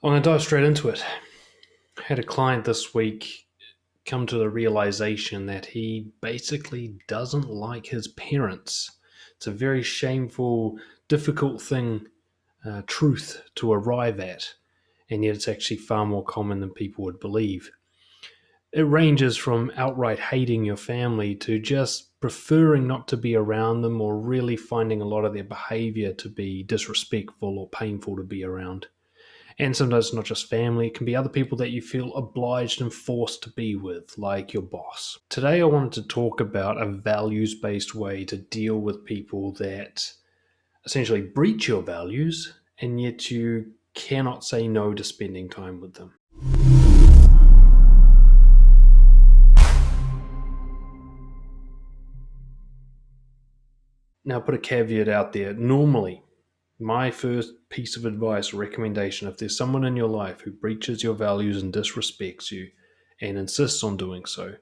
I'm going to dive straight into it. I had a client this week come to the realization that he basically doesn't like his parents. It's a very shameful, difficult truth to arrive at, and yet it's actually far more common than people would believe. It ranges from outright hating your family to just preferring not to be around them, or really finding a lot of their behavior to be disrespectful or painful to be around. And sometimes it's not just family, it can be other people that you feel obliged and forced to be with, like your boss. Today I wanted to talk about a values-based way to deal with people that essentially breach your values, and yet you cannot say no to spending time with them. Now, put a caveat out there. Normally, my first piece of advice or recommendation, if there's someone in your life who breaches your values and disrespects you and insists on doing so,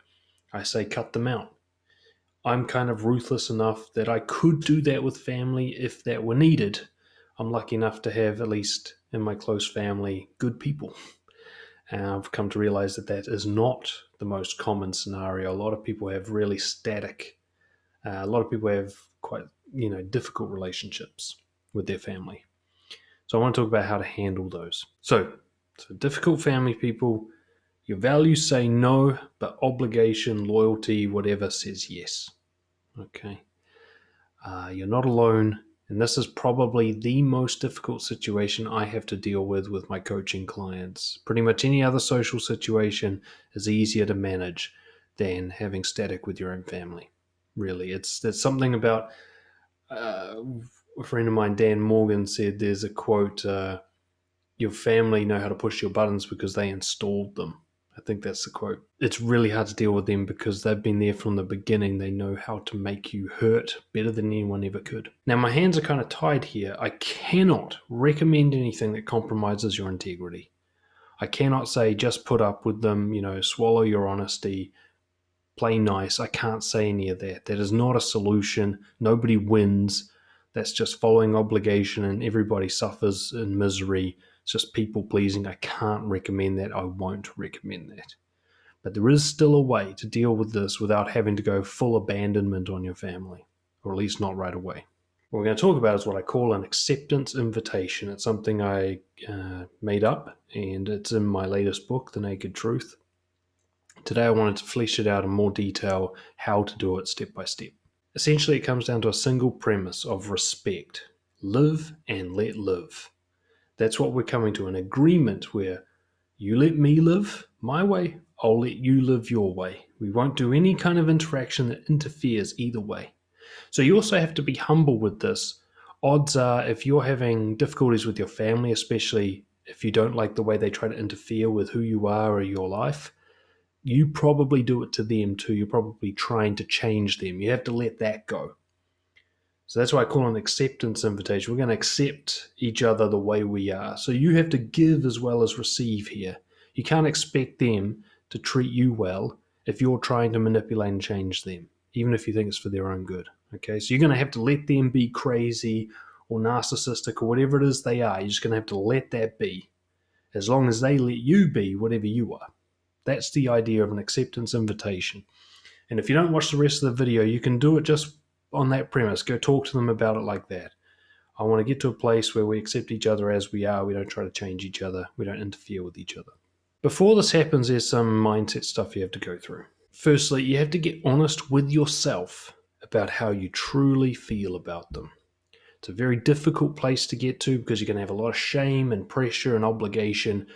I say cut them out. I'm kind of ruthless enough that I could do that with family if that were needed. I'm lucky enough to have, at least in my close family, good people. And I've come to realize that that is not the most common scenario. A lot of people have really static, a lot of people have quite, difficult relationships with their family. So I want to talk about how to handle those. So difficult family people, your values say no, but obligation, loyalty, whatever says yes. Okay. You're not alone. And this is probably the most difficult situation I have to deal with my coaching clients. Pretty much any other social situation is easier to manage than having static with your own family. Really, there's something about, a friend of mine, Dan Morgan, said there's a quote, your family know how to push your buttons because they installed them. I think that's the quote. It's really hard to deal with them because they've been there from the beginning. They know how to make you hurt better than anyone ever could. Now, my hands are kind of tied here. I cannot recommend anything that compromises your integrity. I cannot say just put up with them, swallow your honesty, play nice. I can't say any of that. That is not a solution. Nobody wins. That's just following obligation and everybody suffers in misery. It's just people pleasing. I can't recommend that. I won't recommend that. But there is still a way to deal with this without having to go full abandonment on your family, or at least not right away. What we're going to talk about is what I call an acceptance invitation. It's something I made up, and it's in my latest book, The Naked Truth. Today I wanted to flesh it out in more detail, how to do it step by step. Essentially, it comes down to a single premise of respect. Live and let live. That's what we're coming to, an agreement where you let me live my way, I'll let you live your way. We won't do any kind of interaction that interferes either way. So you also have to be humble with this. Odds are, if you're having difficulties with your family, especially if you don't like the way they try to interfere with who you are or your life, you probably do it to them too. You're probably trying to change them. You have to let that go. So that's why I call it an acceptance invitation. We're going to accept each other the way we are. So you have to give as well as receive here. You can't expect them to treat you well if you're trying to manipulate and change them, even if you think it's for their own good. Okay, so you're going to have to let them be crazy or narcissistic or whatever it is they are. You're just going to have to let that be, as long as they let you be whatever you are. That's the idea of an acceptance invitation. And if you don't watch the rest of the video, you can do it just on that premise. Go talk to them about it like that. I want to get to a place where we accept each other as we are. We don't try to change each other. We don't interfere with each other. Before this happens, there's some mindset stuff you have to go through. Firstly, you have to get honest with yourself about how you truly feel about them. It's a very difficult place to get to because you're going to have a lot of shame and pressure and obligation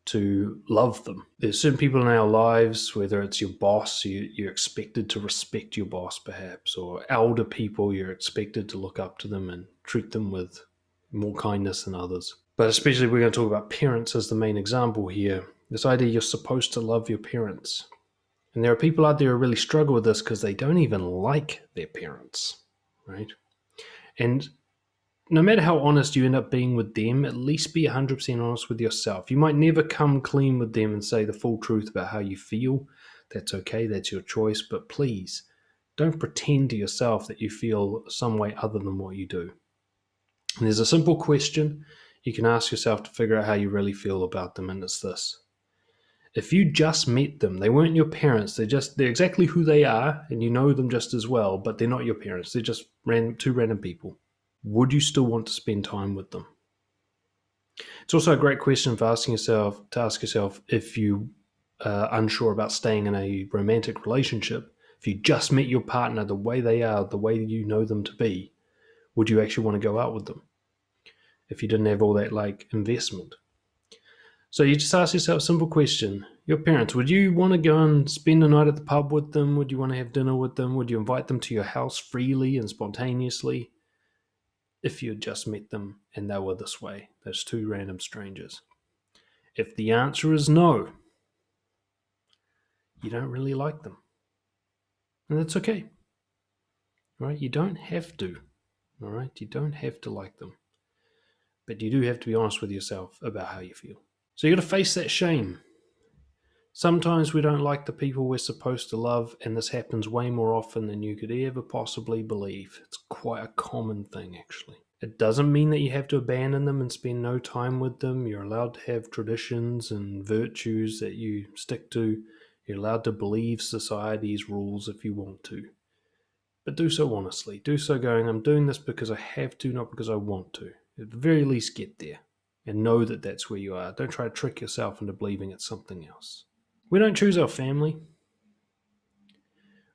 to love them. There's certain people in our lives, whether it's your boss, you're expected to respect your boss perhaps, or elder people, you're expected to look up to them and treat them with more kindness than others. But especially we're going to talk about parents as the main example here. This idea you're supposed to love your parents. And there are people out there who really struggle with this because they don't even like their parents, right? And no matter how honest you end up being with them, at least be 100% honest with yourself. You might never come clean with them and say the full truth about how you feel. That's okay, that's your choice. But please, don't pretend to yourself that you feel some way other than what you do. And there's a simple question you can ask yourself to figure out how you really feel about them, and it's this. If you just met them, they weren't your parents, they're exactly who they are, and you know them just as well, but they're not your parents, they're just two random people. Would you still want to spend time with them? It's also a great question for ask yourself if you are unsure about staying in a romantic relationship. If you just met your partner the way they are, the way you know them to be, would you actually want to go out with them? If you didn't have all that investment. So you just ask yourself a simple question. Your parents, would you want to go and spend a night at the pub with them? Would you want to have dinner with them? Would you invite them to your house freely and spontaneously? If you had just met them and they were this way, those two random strangers. If the answer is no, you don't really like them. And that's okay. All right? You don't have to. All right? You don't have to like them. But you do have to be honest with yourself about how you feel. So you got to face that shame. Sometimes we don't like the people we're supposed to love, and this happens way more often than you could ever possibly believe. It's quite a common thing, actually. It doesn't mean that you have to abandon them and spend no time with them. You're allowed to have traditions and virtues that you stick to. You're allowed to believe society's rules if you want to. But do so honestly. Do so going, I'm doing this because I have to, not because I want to. At the very least, get there. And know that that's where you are. Don't try to trick yourself into believing it's something else. We don't choose our family.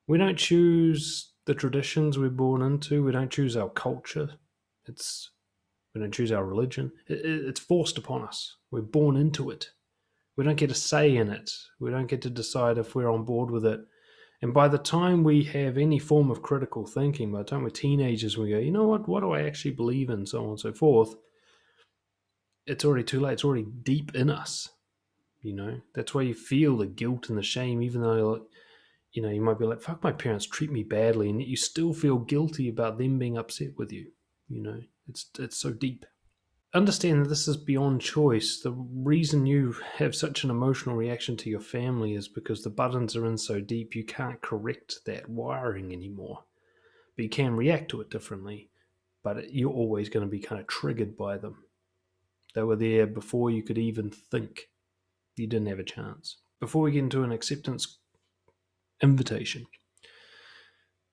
We don't choose the traditions we're born into. We don't choose our culture. We don't choose our religion. It's forced upon us. We're born into it. We don't get a say in it. We don't get to decide if we're on board with it. And by the time we have any form of critical thinking, by the time we're teenagers, we go, you know what do I actually believe in, so on and so forth, it's already too late. It's already deep in us. That's why you feel the guilt and the shame, even though, you might be like, fuck, my parents treat me badly, and yet you still feel guilty about them being upset with you. It's so deep. Understand that this is beyond choice. The reason you have such an emotional reaction to your family is because the buttons are in so deep you can't correct that wiring anymore. But you can react to it differently, but you're always going to be kind of triggered by them. They were there before you could even think. You didn't have a chance. Before we get into an acceptance invitation,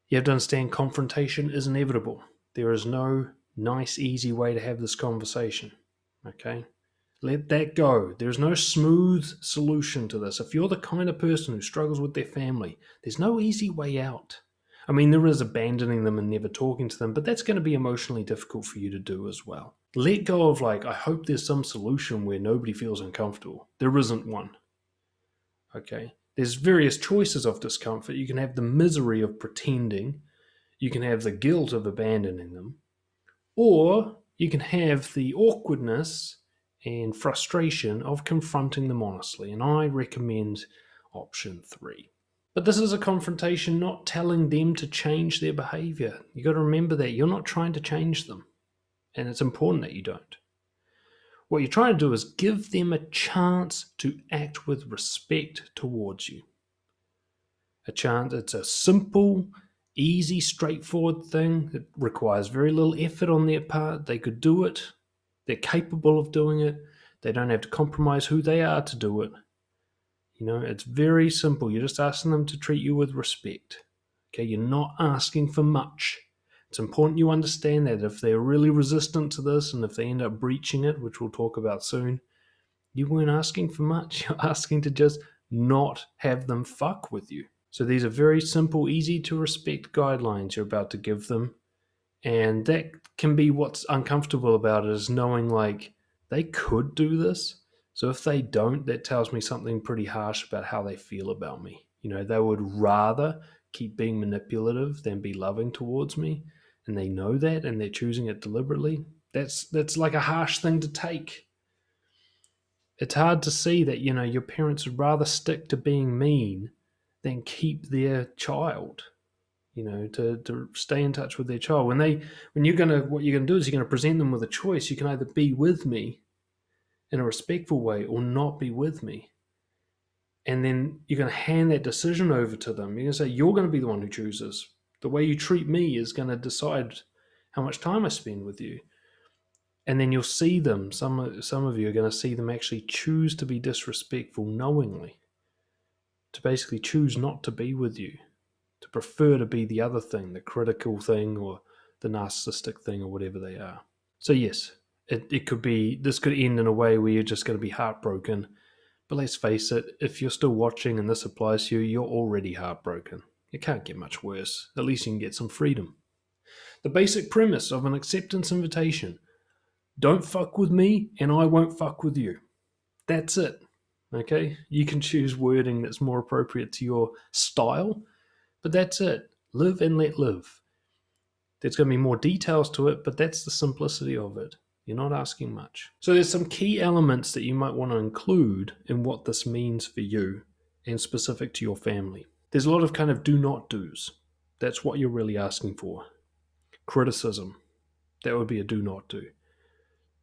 you have to understand confrontation is inevitable. There is no nice, easy way to have this conversation. Okay? Let that go. There's no smooth solution to this. If you're the kind of person who struggles with their family, there's no easy way out. I mean, there is abandoning them and never talking to them, but that's going to be emotionally difficult for you to do as well. Let go of I hope there's some solution where nobody feels uncomfortable. There isn't one. Okay? There's various choices of discomfort. You can have the misery of pretending. You can have the guilt of abandoning them. Or you can have the awkwardness and frustration of confronting them honestly. And I recommend option 3. But this is a confrontation, not telling them to change their behavior. You got to remember that you're not trying to change them. And it's important that you don't. What you're trying to do is give them a chance to act with respect towards you. It's a simple, easy, straightforward thing. It requires very little effort on their part. They could do it. They're capable of doing it. They don't have to compromise who they are to do it. It's very simple. You're just asking them to treat you with respect. Okay, you're not asking for much. It's important you understand that if they're really resistant to this and if they end up breaching it, which we'll talk about soon, you weren't asking for much. You're asking to just not have them fuck with you. So these are very simple, easy to respect guidelines you're about to give them. And that can be what's uncomfortable about it, is knowing they could do this. So if they don't, that tells me something pretty harsh about how they feel about me. They would rather keep being manipulative than be loving towards me. And they know that and they're choosing it deliberately. That's like a harsh thing to take. It's hard to see that, your parents would rather stick to being mean than keep their child, to stay in touch with their child. What you're gonna do is you're gonna present them with a choice. You can either be with me in a respectful way or not be with me. And then you're gonna hand that decision over to them. You're gonna say, you're gonna be the one who chooses. The way you treat me is gonna decide how much time I spend with you. And then you'll see them, some of you are going to see them actually choose to be disrespectful knowingly, to basically choose not to be with you, to prefer to be the other thing, the critical thing or the narcissistic thing or whatever they are. So yes, it could be, this could end in a way where you're just going to be heartbroken. But let's face it, if you're still watching and this applies to you, you're already heartbroken. It can't get much worse. At least you can get some freedom. The basic premise of an acceptance invitation: don't fuck with me and I won't fuck with you. That's it. Okay? You can choose wording that's more appropriate to your style, but that's it. Live and let live. There's going to be more details to it, but that's the simplicity of it. You're not asking much. So there's some key elements that you might want to include in what this means for you and specific to your family. There's a lot of kind of do not do's. That's what you're really asking for. Criticism. That would be a do not do.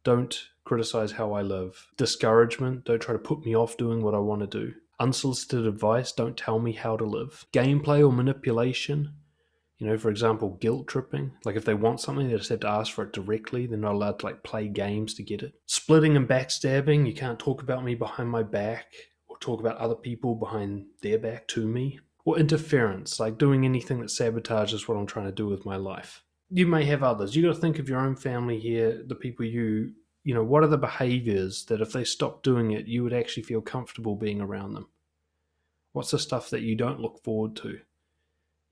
Don't criticize how I live. Discouragement. Don't try to put me off doing what I want to do. Unsolicited advice. Don't tell me how to live. Gameplay or manipulation. For example, guilt tripping. Like if they want something, they just have to ask for it directly. They're not allowed to play games to get it. Splitting and backstabbing. You can't talk about me behind my back or talk about other people behind their back to me. Or interference, like doing anything that sabotages what I'm trying to do with my life. You may have others. You got to think of your own family here, the people what are the behaviors that if they stopped doing it, you would actually feel comfortable being around them? What's the stuff that you don't look forward to?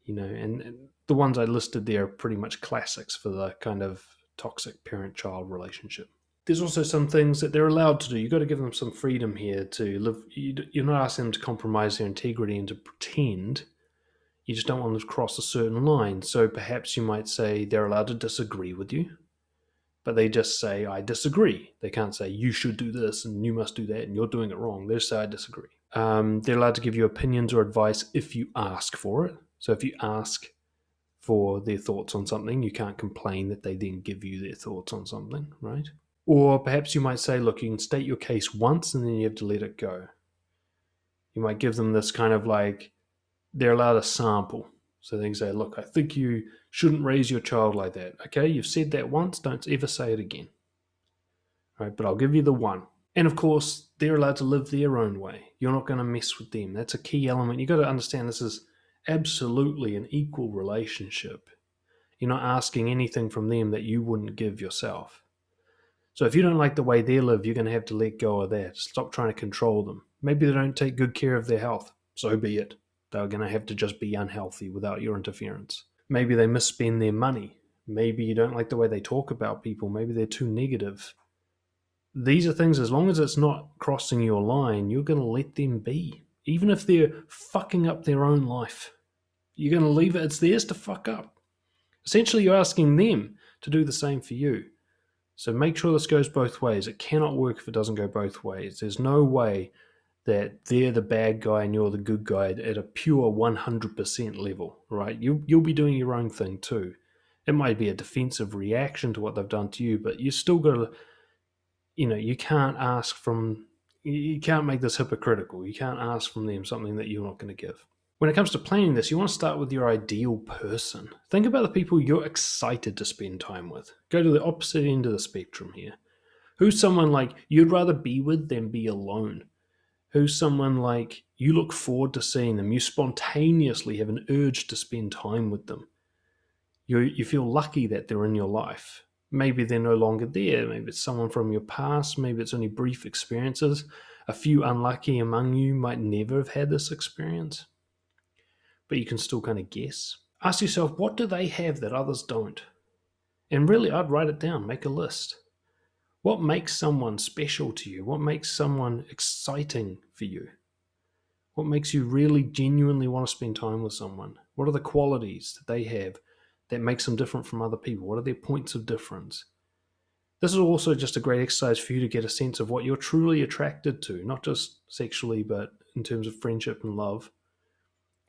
And the ones I listed there are pretty much classics for the kind of toxic parent-child relationship. There's also some things that they're allowed to do. You've got to give them some freedom here to live. You're not asking them to compromise their integrity and to pretend. You just don't want them to cross a certain line. So perhaps you might say they're allowed to disagree with you, but they just say, I disagree. They can't say, you should do this and you must do that and you're doing it wrong. They just say, I disagree. They're allowed to give you opinions or advice if you ask for it. So if you ask for their thoughts on something, you can't complain that they then give you their thoughts on something, right? Or perhaps you might say, look, you can state your case once and then you have to let it go. You might give them this kind of they're allowed a sample. So they can say, look, I think you shouldn't raise your child like that. Okay, you've said that once, don't ever say it again. All right, but I'll give you the one. And of course, they're allowed to live their own way. You're not going to mess with them. That's a key element. You've got to understand this is absolutely an equal relationship. You're not asking anything from them that you wouldn't give yourself. So if you don't like the way they live, you're going to have to let go of that. Stop trying to control them. Maybe they don't take good care of their health. So be it. They're going to have to just be unhealthy without your interference. Maybe they misspend their money. Maybe you don't like the way they talk about people. Maybe they're too negative. These are things, as long as it's not crossing your line, you're going to let them be. Even if they're fucking up their own life, you're going to leave it. It's theirs to fuck up. Essentially, you're asking them to do the same for you. So make sure this goes both ways. It cannot work if it doesn't go both ways. There's no way that they're the bad guy and you're the good guy at a pure 100% level, right? You'll be doing your own thing too. It might be a defensive reaction to what they've done to you, but you still got to, you can't make this hypocritical. You can't ask from them something that you're not going to give. When it comes to planning this, you want to start with your ideal person. Think about the people you're excited to spend time with. Go to the opposite end of the spectrum here. Who's someone you'd rather be with than be alone? Who's someone you look forward to seeing them? You spontaneously have an urge to spend time with them. You feel lucky that they're in your life. Maybe they're no longer there. Maybe it's someone from your past. Maybe it's only brief experiences. A few unlucky among you might never have had this experience. But you can still kind of guess. Ask yourself, what do they have that others don't? And really, I'd write it down, make a list. What makes someone special to you? What makes someone exciting for you? What makes you really genuinely want to spend time with someone? What are the qualities that they have that makes them different from other people? What are their points of difference? This is also just a great exercise for you to get a sense of what you're truly attracted to, not just sexually, but in terms of friendship and love.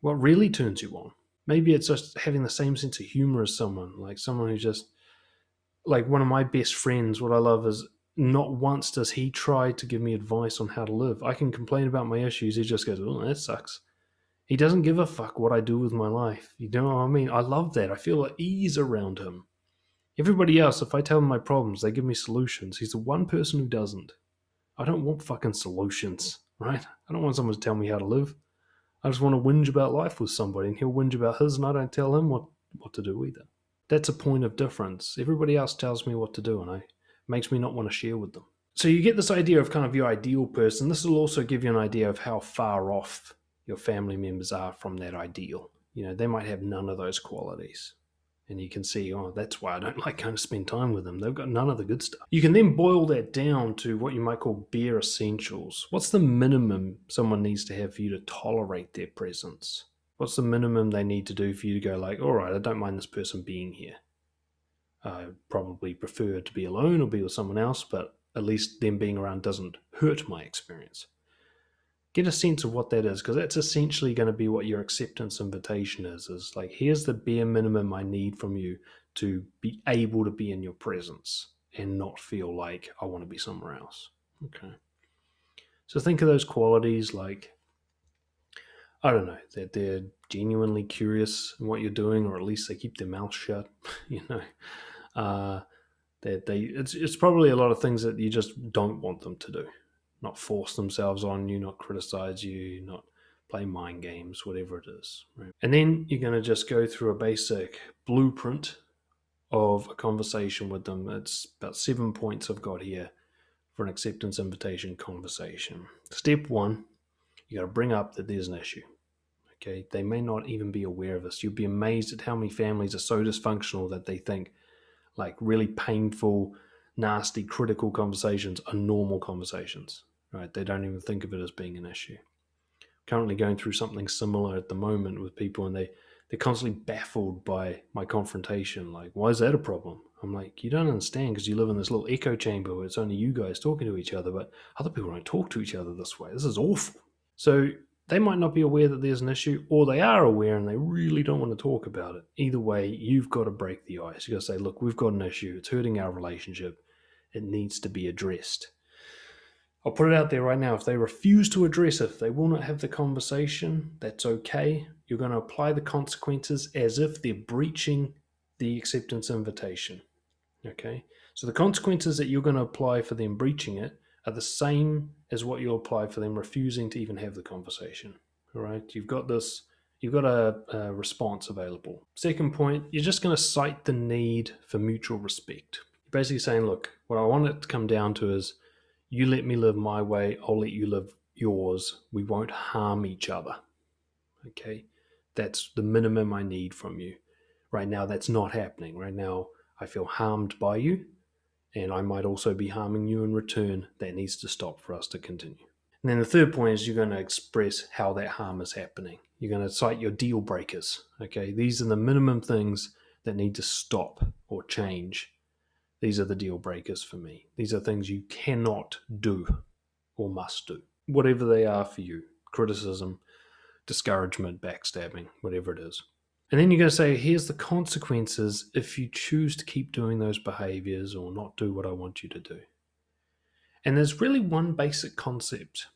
What really turns you on? Maybe it's just having the same sense of humor as someone who just, one of my best friends, what I love is not once does he try to give me advice on how to live. I can complain about my issues. He just goes, oh, that sucks. He doesn't give a fuck what I do with my life. You know what I mean? I love that. I feel at ease around him. Everybody else, if I tell them my problems, they give me solutions. He's the one person who doesn't. I don't want fucking solutions, right? I don't want someone to tell me how to live. I just want to whinge about life with somebody, and he'll whinge about his, and I don't tell him what to do either. That's a point of difference. Everybody else tells me what to do, and it makes me not want to share with them. So you get this idea of kind of your ideal person. This will also give you an idea of how far off your family members are from that ideal. They might have none of those qualities. And you can see, oh, that's why I don't like going to spend time with them. They've got none of the good stuff. You can then boil that down to what you might call bare essentials. What's the minimum someone needs to have for you to tolerate their presence? What's the minimum they need to do for you to go like, all right, I don't mind this person being here. I probably prefer to be alone or be with someone else, but at least them being around doesn't hurt my experience. Get a sense of what that is, because that's essentially going to be what your acceptance invitation is like, here's the bare minimum I need from you to be able to be in your presence and not feel like I want to be somewhere else. Okay. So think of those qualities like, I don't know, that they're genuinely curious in what you're doing, or at least they keep their mouth shut, it's probably a lot of things that you just don't want them to do. Not force themselves on you, not criticize you, not play mind games, whatever it is. Right? And then you're going to just go through a basic blueprint of a conversation with them. It's about 7 points I've got here for an acceptance invitation conversation. Step 1, you got to bring up that there's an issue. Okay, they may not even be aware of this. You'd be amazed at how many families are so dysfunctional that they think like really painful, nasty, critical conversations are normal conversations, right? They don't even think of it as being an issue. Currently going through something similar at the moment with people, and they're constantly baffled by my confrontation. Like, why is that a problem? I'm like, you don't understand, because you live in this little echo chamber where it's only you guys talking to each other, but other people don't talk to each other this way. This is awful. So they might not be aware that there's an issue, or they are aware and they really don't want to talk about it. Either way, you've got to break the ice. You've got to say, look, we've got an issue. It's hurting our relationship. It needs to be addressed. I'll put it out there right now. If they refuse to address it, if they will not have the conversation, that's okay. You're going to apply the consequences as if they're breaching the acceptance invitation. Okay? So the consequences that you're going to apply for them breaching it are the same as what you'll apply for them refusing to even have the conversation. All right, you've got a response available. Second point, you're just going to cite the need for mutual respect. You're basically saying, look, what I want it to come down to is, you let me live my way, I'll let you live yours. We won't harm each other. Okay, that's the minimum I need from you. Right now, that's not happening. Right now, I feel harmed by you, and I might also be harming you in return. That needs to stop for us to continue. And then the third point is, you're going to express how that harm is happening. You're going to cite your deal breakers. Okay, these are the minimum things that need to stop or change. These are the deal breakers for me. These are things you cannot do or must do, whatever they are for you. Criticism, discouragement, backstabbing, whatever it is. And then you're going to say, here's the consequences if you choose to keep doing those behaviors or not do what I want you to do. And there's really one basic concept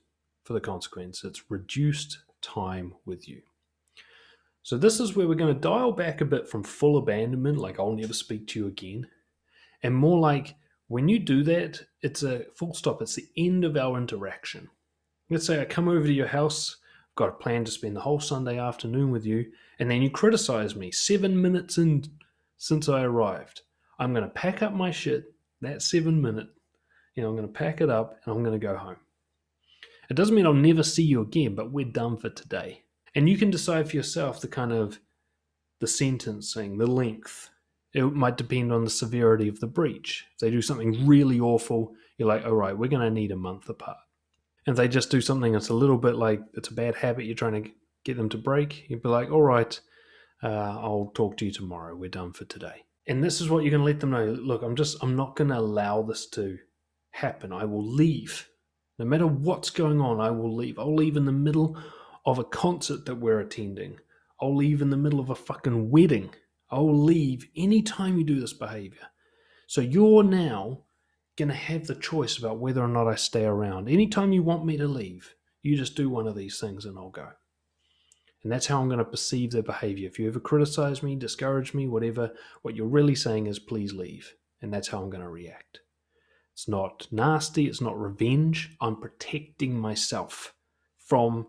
for the consequence. It's reduced time with you. So this is where we're going to dial back a bit from full abandonment, like I'll never speak to you again, and more like, when you do that, it's a full stop. It's the end of our interaction. Let's say I come over to your house, I've got a plan to spend the whole Sunday afternoon with you, and then you criticize me 7 minutes in since I arrived. I'm going to pack up my shit, that 7 minute, I'm going to pack it up and I'm going to go home. It doesn't mean I'll never see you again, but we're done for today. And you can decide for yourself the sentencing, the length. It might depend on the severity of the breach. If they do something really awful, you're like, all right, we're going to need a month apart. And if they just do something that's a little bit like it's a bad habit you're trying to get them to break, you'd be like, all right, I'll talk to you tomorrow. We're done for today. And this is what you're going to let them know. Look, I'm not going to allow this to happen. I will leave. No matter what's going on, I will leave. I'll leave in the middle of a concert that we're attending. I'll leave in the middle of a fucking wedding. I'll leave anytime you do this behavior. So you're now going to have the choice about whether or not I stay around. Anytime you want me to leave, you just do one of these things and I'll go. And that's how I'm going to perceive their behavior. If you ever criticize me, discourage me, whatever, what you're really saying is please leave. And that's how I'm going to react. It's not nasty. It's not revenge. I'm protecting myself from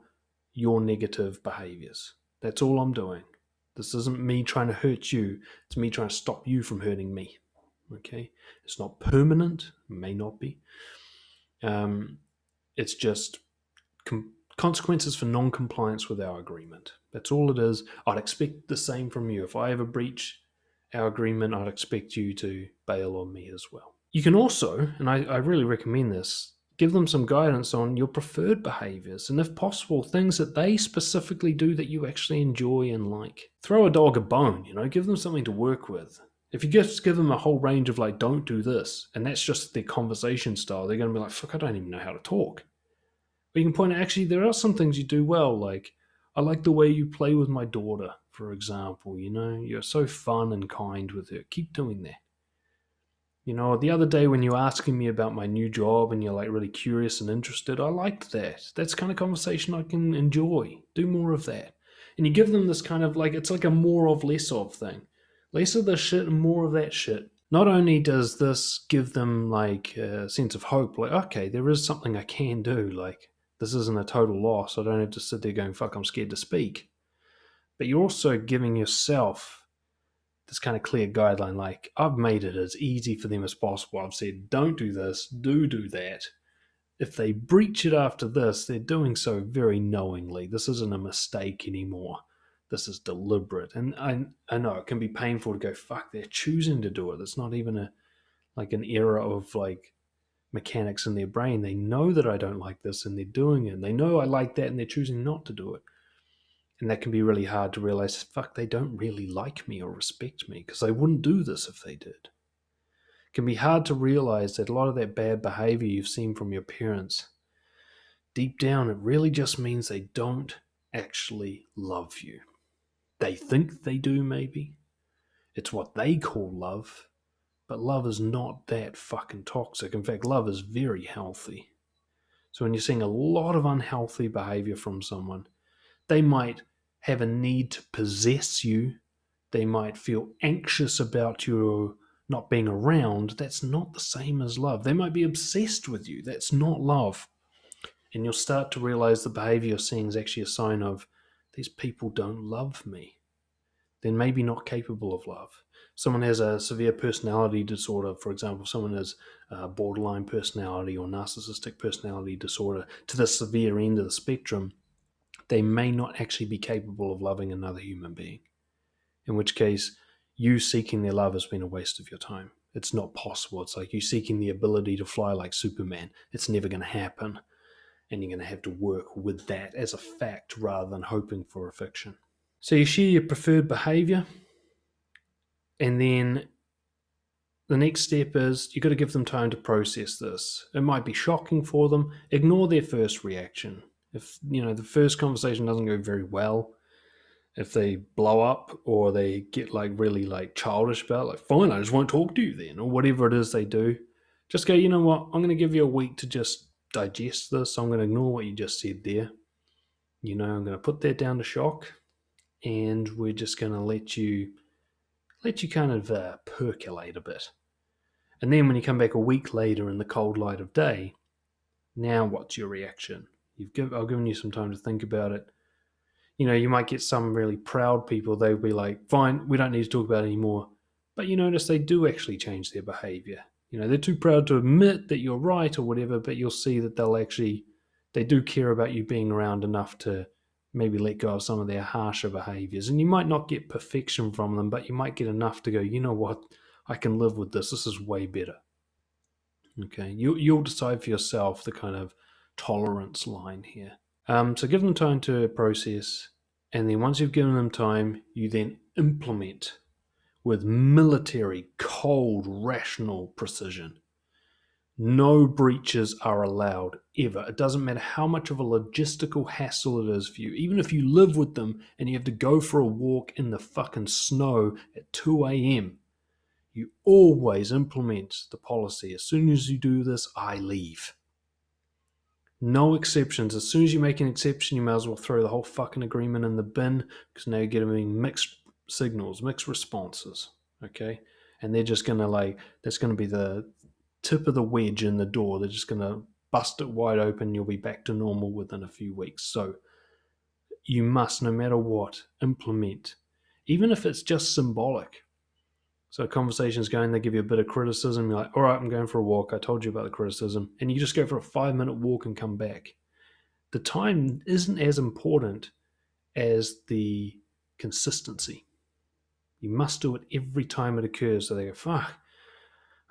your negative behaviors. That's all I'm doing. This isn't me trying to hurt you. It's me trying to stop you from hurting me. Okay? It's not permanent. It may not be. It's just consequences for non-compliance with our agreement. That's all it is. I'd expect the same from you. If I ever breach our agreement, I'd expect you to bail on me as well. You can also, and I really recommend this, give them some guidance on your preferred behaviors, and if possible, things that they specifically do that you actually enjoy and like. Throw a dog a bone, give them something to work with. If you just give them a whole range of don't do this, and that's just their conversation style, they're going to be like, fuck, I don't even know how to talk. But you can point out, actually, there are some things you do well, like, I like the way you play with my daughter, for example, you're so fun and kind with her. Keep doing that. The other day when you were asking me about my new job and you're really curious and interested, I liked that. That's the kind of conversation I can enjoy. Do more of that. And you give them this kind of it's like a more of, less of thing. Less of this shit and more of that shit. Not only does this give them a sense of hope, okay, there is something I can do. This isn't a total loss. I don't have to sit there going, fuck, I'm scared to speak. But you're also giving yourself this kind of clear guideline, I've made it as easy for them as possible. I've said, don't do this, do that. If they breach it after this, they're doing so very knowingly. This isn't a mistake anymore. This is deliberate. And I know it can be painful to go, fuck, they're choosing to do it. It's not even an error of mechanics in their brain. They know that I don't like this and they're doing it. And they know I like that and they're choosing not to do it. And that can be really hard to realize, fuck, they don't really like me or respect me because they wouldn't do this if they did. It can be hard to realize that a lot of that bad behavior you've seen from your parents, deep down, it really just means they don't actually love you. They think they do, maybe. It's what they call love. But love is not that fucking toxic. In fact, love is very healthy. So when you're seeing a lot of unhealthy behavior from someone, they might have a need to possess you. They might feel anxious about you not being around. That's not the same as love. They might be obsessed with you. That's not love. And you'll start to realize the behavior you're seeing is actually a sign of these people don't love me. They're maybe not capable of love. Someone has a severe personality disorder, for example, someone has borderline personality or narcissistic personality disorder to the severe end of the spectrum, they may not actually be capable of loving another human being. In which case, you seeking their love has been a waste of your time. It's not possible. It's like you seeking the ability to fly like Superman. It's never going to happen. And you're going to have to work with that as a fact rather than hoping for a fiction. So you share your preferred behavior. And then the next step is you've got to give them time to process this. It might be shocking for them. Ignore their first reaction. If the first conversation doesn't go very well, if they blow up or they get really childish about it, fine, I just won't talk to you then, or whatever it is they do, just go, you know what, I'm going to give you a week to just digest this. I'm going to ignore what you just said there. I'm going to put that down to shock, and we're just going to let you kind of percolate a bit. And then when you come back a week later in the cold light of day, now what's your reaction? I've given you some time to think about it. You might get some really proud people. They'll be like, fine, we don't need to talk about it anymore. But you notice they do actually change their behavior. They're too proud to admit that you're right or whatever, but you'll see that they do care about you being around enough to maybe let go of some of their harsher behaviors. And you might not get perfection from them, but you might get enough to go, you know what, I can live with this. This is way better. Okay, you'll decide for yourself the kind of tolerance line here. So give them time to process, and then once you've given them time, you then implement with military, cold, rational precision. No breaches are allowed, ever. It doesn't matter how much of a logistical hassle it is for you. Even if you live with them and you have to go for a walk in the fucking snow at 2 a.m., you always implement the policy. As soon as you do this, I leave. No exceptions. As soon as you make an exception, you might as well throw the whole fucking agreement in the bin, because now you're getting mixed signals, mixed responses. Okay? And they're just going to that's going to be the tip of the wedge in the door. They're just going to bust it wide open. You'll be back to normal within a few weeks. So you must, no matter what, implement, even if it's just symbolic. So a conversation's going, they give you a bit of criticism. You're like, all right, I'm going for a walk. I told you about the criticism. And you just go for a 5-minute walk and come back. The time isn't as important as the consistency. You must do it every time it occurs. So they go, fuck,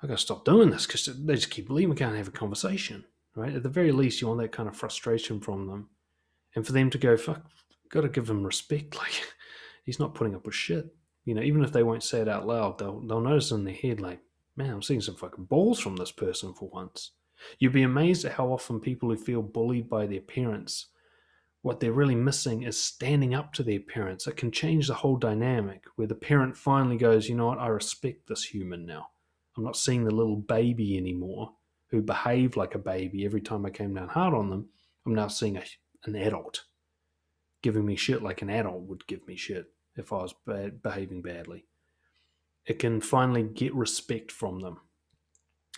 I got to stop doing this, because they just keep leaving. We can't have a conversation, right? At the very least, you want that kind of frustration from them. And for them to go, fuck, got to give him respect. Like, he's not putting up with shit. Even if they won't say it out loud, they'll notice in their head, like, man, I'm seeing some fucking balls from this person for once. You'd be amazed at how often people who feel bullied by their parents, what they're really missing is standing up to their parents. It can change the whole dynamic, where the parent finally goes, you know what, I respect this human now. I'm not seeing the little baby anymore who behaved like a baby every time I came down hard on them. I'm now seeing an adult giving me shit like an adult would give me shit if I was behaving badly. It can finally get respect from them,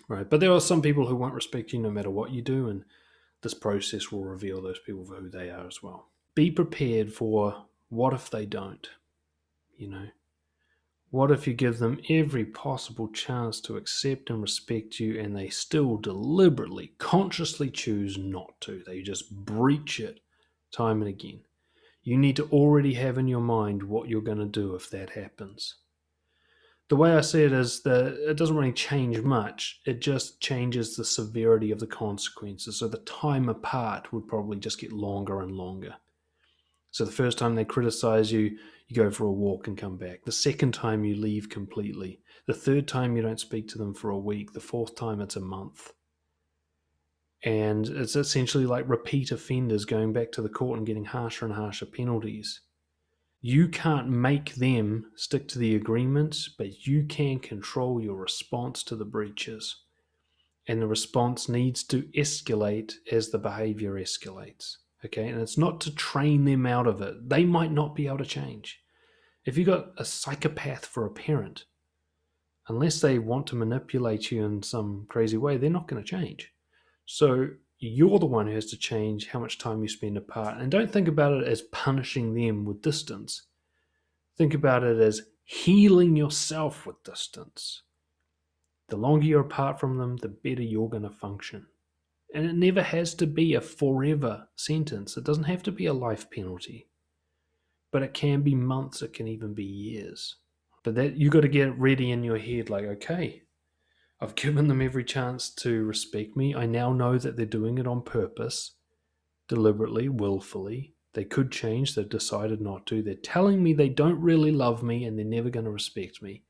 right? But there are some people who won't respect you no matter what you do, and this process will reveal those people for who they are as well. Be prepared for what if they don't, What if you give them every possible chance to accept and respect you, and they still deliberately, consciously choose not to? They just breach it time and again. You need to already have in your mind what you're going to do if that happens. The way I see it is that it doesn't really change much. It just changes the severity of the consequences. So the time apart would probably just get longer and longer. So the first time they criticize you, you go for a walk and come back. The second time you leave completely. The third time you don't speak to them for a week. The fourth time it's a month. And it's essentially like repeat offenders going back to the court and getting harsher and harsher penalties. You can't make them stick to the agreements, but you can control your response to the breaches. And the response needs to escalate as the behavior escalates. Okay, and it's not to train them out of it. They might not be able to change. If you've got a psychopath for a parent, unless they want to manipulate you in some crazy way, they're not going to change. So you're the one who has to change how much time you spend apart. And don't think about it as punishing them with distance. Think about it as healing yourself with distance. The longer you're apart from them, the better you're going to function. And it never has to be a forever sentence. It doesn't have to be a life penalty. But it can be months, it can even be years. But that you got to get it ready in your head, like, okay, I've given them every chance to respect me. I now know that they're doing it on purpose, deliberately, willfully. They could change, they've decided not to. They're telling me they don't really love me and they're never going to respect me.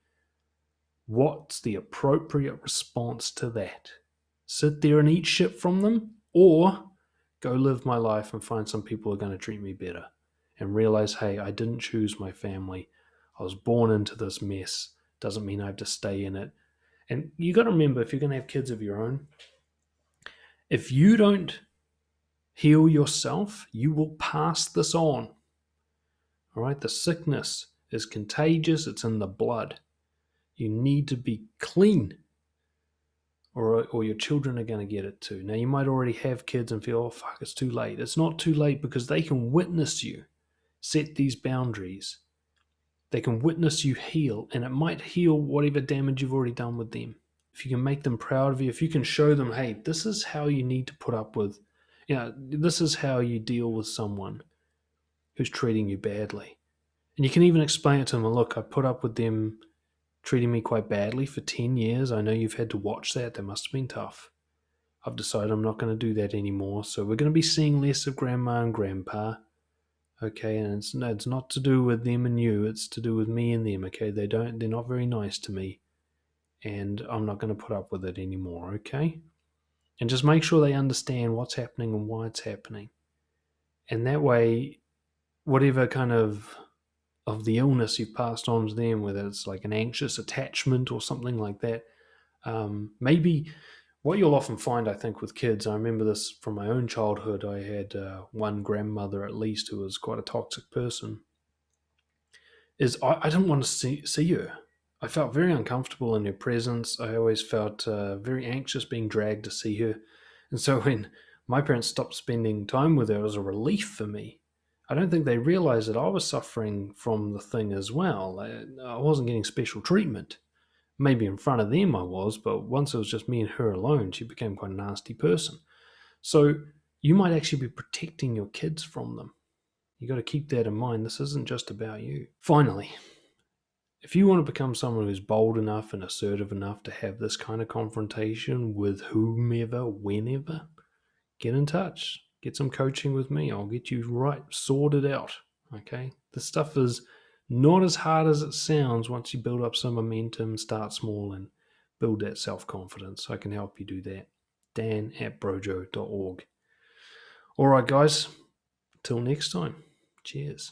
What's the appropriate response to that? Sit there and eat shit from them, or go live my life and find some people who are going to treat me better and realize, hey, I didn't choose my family. I was born into this mess. Doesn't mean I have to stay in it. And you got to remember, if you're going to have kids of your own, if you don't heal yourself, you will pass this on. All right, the sickness is contagious. It's in the blood. You need to be clean, or your children are going to get it too. Now, you might already have kids and feel, oh, fuck, it's too late. It's not too late, because they can witness you set these boundaries. They can witness you heal, and it might heal whatever damage you've already done with them. If you can make them proud of you, if you can show them, hey, this is how you need to put up with, this is how you deal with someone who's treating you badly. And you can even explain it to them, look, I put up with them treating me quite badly for 10 years. I know you've had to watch that. That must have been tough. I've decided I'm not going to do that anymore. So we're going to be seeing less of grandma and grandpa. Okay, and it's not to do with them and you. It's to do with me and them. Okay, they're not very nice to me, and I'm not going to put up with it anymore. Okay, and just make sure they understand what's happening and why it's happening, and that way, whatever kind of the illness you've passed on to them, whether it's like an anxious attachment or something like that, maybe What you'll often find, I think, with kids, I remember this from my own childhood. I had one grandmother at least who was quite a toxic person, is I didn't want to see her. I felt very uncomfortable in her presence. I always felt very anxious being dragged to see her. And so when my parents stopped spending time with her, it was a relief for me. I don't think they realized that I was suffering from the thing as well. I wasn't getting special treatment. Maybe in front of them I was, but once it was just me and her alone, she became quite a nasty person. So you might actually be protecting your kids from them. You got to keep that in mind. This isn't just about you. Finally, if you want to become someone who's bold enough and assertive enough to have this kind of confrontation with whomever, whenever, get in touch. Get some coaching with me. I'll get you right sorted out. Okay? This stuff is not as hard as it sounds once you build up some momentum, start small, and build that self confidence. I can help you do that. Dan@brojo.org. All right, guys. Till next time. Cheers.